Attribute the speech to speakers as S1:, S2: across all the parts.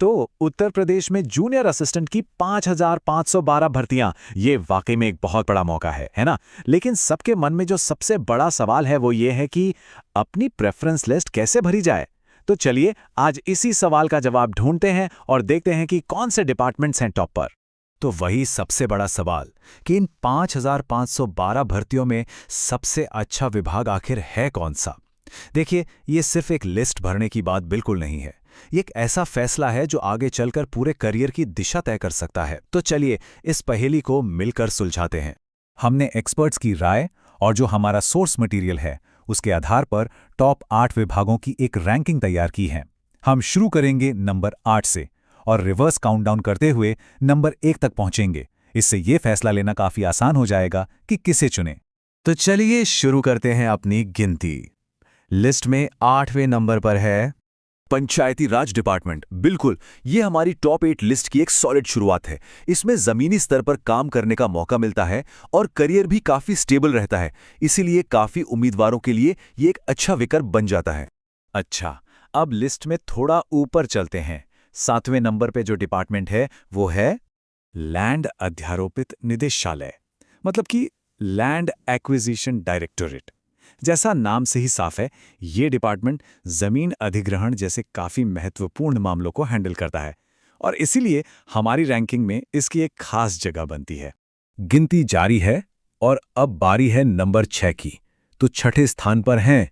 S1: तो उत्तर प्रदेश में junior assistant की 5,512 भर्तियां, ये वाकई में एक बहुत बड़ा मौका है ना? लेकिन सबके मन में जो सबसे बड़ा सवाल है वो ये है कि अपनी प्रेफरेंस लिस्ट कैसे भरी जाए? तो चलिए आज इसी सवाल का जवाब ढूंढते हैं और देखते हैं कि कौन से डिपार्टमेंट्स हैं टॉप पर। तो वही सबसे बड़ा सवाल कि इन 5,512 भर्तियों में सबसे अच्छा विभाग आखिर है कौन सा? देखिए, ये सिर्फ एक लिस्ट भरने की बात बिल्कुल नहीं है। ये एक ऐसा फैसला है जो आगे चलकर पूरे करियर की दिशा तय कर सकता है। तो चलिए इस पहेली को मिलकर सुलझाते हैं। हमने एक्सपर्ट्स की राय और जो हमारा सोर्स मटेरियल है उसके आधार पर टॉप 8 विभागों की एक रैंकिंग तैयार की है। हम शुरू करेंगे नंबर 8 से और रिवर्स काउंटडाउन करते हुए नंबर 1 तक पहुंचेंगे। इससे ये फैसला लेना काफी आसान हो जाएगा कि किसे चुनें। तो चलिए शुरू करते हैं अपनी गिनती। लिस्ट में 8वें नंबर पर है पंचायती राज डिपार्टमेंट। बिल्कुल, ये हमारी टॉप 8 लिस्ट की एक सॉलिड शुरुआत है। इसमें जमीनी स्तर पर काम करने का मौका मिलता है और करियर भी काफी स्टेबल रहता है। इसीलिए काफी उम्मीदवारों के लिए ये एक अच्छा विकल्प बन जाता है। अच्छा, अब लिस्ट में थोड़ा ऊपर चलते हैं। 7वें नंबर पे जो डिपार्टमेंट है वो है लैंड अध्यारोपित निदेशालय, मतलब कि लैंड एक्विजिशन डायरेक्टोरेट। जैसा नाम से ही साफ है, ये डिपार्टमेंट जमीन अधिग्रहण जैसे काफी महत्वपूर्ण मामलों को हैंडल करता है और इसीलिए हमारी रैंकिंग में इसकी एक खास जगह बनती है। गिनती जारी है और अब बारी है नंबर 6 की। तो छठे स्थान पर हैं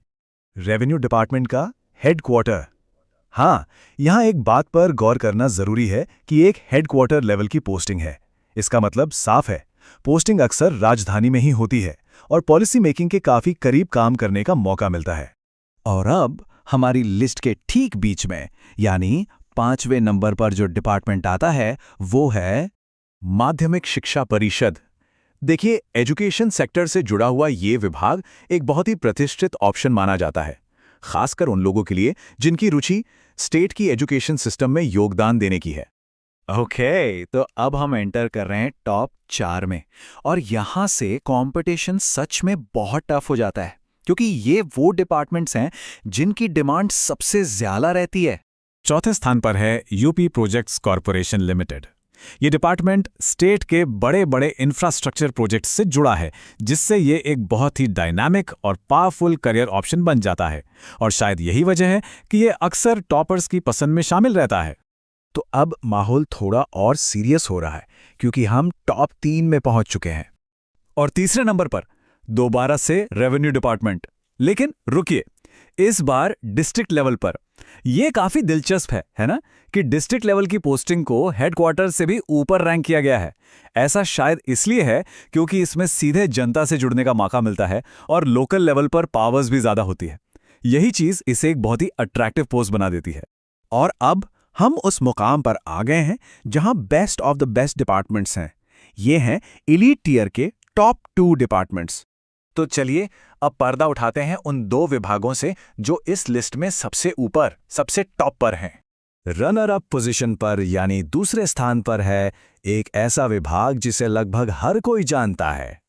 S1: रेवेन्यू डिपार्टमेंट का हेडक्वार्टर। हाँ, यहाँ एक बात पर गौर करना जरूरी है कि एक हेडक्वार्टर लेवल की पोस्टिंग है। इसका मतलब साफ है, पोस्टिंग अक्सर राजधानी में ही होती है और पॉलिसी मेकिंग के काफी करीब काम करने का मौका मिलता है। और अब हमारी लिस्ट के ठीक बीच में यानी 5वें नंबर पर जो डिपार्टमेंट आता है वो है माध्यमिक शिक्षा परिषद। देखिए, एजुकेशन सेक्टर से जुड़ा हुआ ये विभाग एक बहुत ही प्रतिष्ठित ऑप्शन माना जाता है, खासकर उन लोगों के लिए जिनकी रुचि स्टेट की एजुकेशन सिस्टम में योगदान देने की है। ओके, तो अब हम एंटर कर रहे हैं टॉप 4 में और यहां से कंपटीशन सच में बहुत टफ हो जाता है क्योंकि ये वो डिपार्टमेंट्स हैं जिनकी डिमांड सबसे ज्यादा रहती है। चौथे स्थान पर है यूपी प्रोजेक्ट्स कॉरपोरेशन लिमिटेड। ये डिपार्टमेंट स्टेट के बड़े बड़े इंफ्रास्ट्रक्चर प्रोजेक्ट्स से जुड़ा है, जिससे ये एक बहुत ही डायनामिक और पावरफुल करियर ऑप्शन बन जाता है और शायद यही वजह है कि ये अक्सर टॉपर्स की पसंद में शामिल रहता है। तो अब माहौल थोड़ा और सीरियस हो रहा है क्योंकि हम टॉप 3 में पहुंच चुके हैं और तीसरे नंबर पर दोबारा से रेवेन्यू डिपार्टमेंट। लेकिन रुकिए, इस बार डिस्ट्रिक्ट लेवल पर। यह काफी दिलचस्प है ना, कि डिस्ट्रिक्ट लेवल की पोस्टिंग को हेडक्वार्टर से भी ऊपर रैंक किया गया है। ऐसा शायद इसलिए है क्योंकि इसमें सीधे जनता से जुड़ने का मौका मिलता है और लोकल लेवल पर पावर्स भी ज्यादा होती है। यही चीज इसे एक बहुत ही अट्रैक्टिव पोस्ट बना देती है। और अब हम उस मुकाम पर आ गए हैं जहां best of the best departments हैं। ये हैं एलीट टियर के टॉप 2 डिपार्टमेंट्स। तो चलिए अब पर्दा उठाते हैं उन 2 विभागों से जो इस लिस्ट में सबसे ऊपर, सबसे टॉप पर हैं। रनर अप पोजीशन पर यानी दूसरे स्थान पर है एक ऐसा विभाग जिसे लगभग हर कोई जानता है,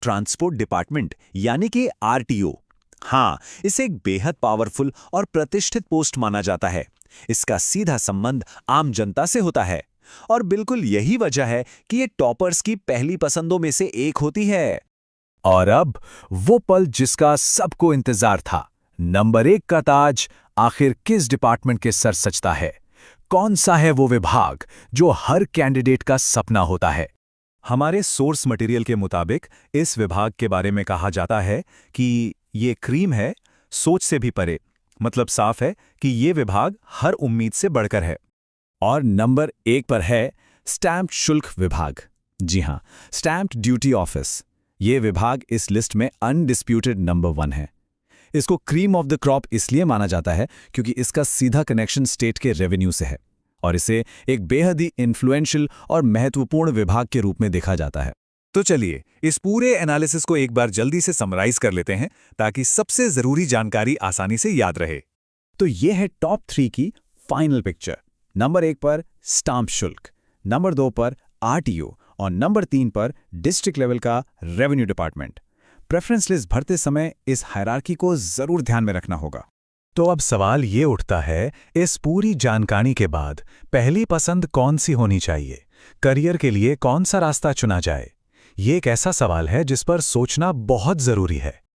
S1: ट्रांसपोर्ट डिपार्टमेंट यानी कि आरटीओ। हाँ, इसे एक बेहद पावरफुल और प्रतिष्ठित पोस्ट माना जाता है। इसका सीधा संबंध आम जनता से होता है और बिल्कुल यही वजह है कि ये टॉपर्स की पहली पसंदों में से एक होती है। और अब वो पल जिसका सबको इंतजार था, नंबर 1 का ताज आखिर किस डिपार्टमेंट के सर सजता है? कौन सा है वो विभाग जो हर कैंडिडेट का सपना होता है? हमारे सोर्स मटेरियल के मुताबिक इस विभाग के बारे में कहा जाता है कि ये क्रीम है, सोच से भी परे। मतलब साफ है कि ये विभाग हर उम्मीद से बढ़कर है। और नंबर 1 पर है स्टैम्प शुल्क विभाग। जी हां, स्टैम्प ड्यूटी ऑफिस। ये विभाग इस लिस्ट में अनडिस्प्यूटेड नंबर 1 है। इसको क्रीम ऑफ द क्रॉप इसलिए माना जाता है क्योंकि इसका सीधा कनेक्शन स्टेट के रेवेन्यू से है और इसे एक बेहद ही इन्फ्लुएंशियल और महत्वपूर्ण विभाग के रूप में देखा जाता है। तो चलिए इस पूरे एनालिसिस को एक बार जल्दी से समराइज कर लेते हैं ताकि सबसे जरूरी जानकारी आसानी से याद रहे। तो ये है टॉप 3 की फाइनल पिक्चर। नंबर 1 पर स्टाम्प शुल्क, नंबर 2 पर आरटीओ और नंबर 3 पर डिस्ट्रिक्ट लेवल का रेवेन्यू डिपार्टमेंट। प्रेफरेंस लिस्ट भरते समय इस हायरार्की को जरूर ध्यान में रखना होगा।
S2: तो अब सवाल ये उठता है, इस पूरी जानकारी के बाद पहली पसंद कौन सी होनी चाहिए? करियर के लिए कौन सा रास्ता चुना जाए? ये एक ऐसा सवाल है जिस पर सोचना बहुत ज़रूरी है।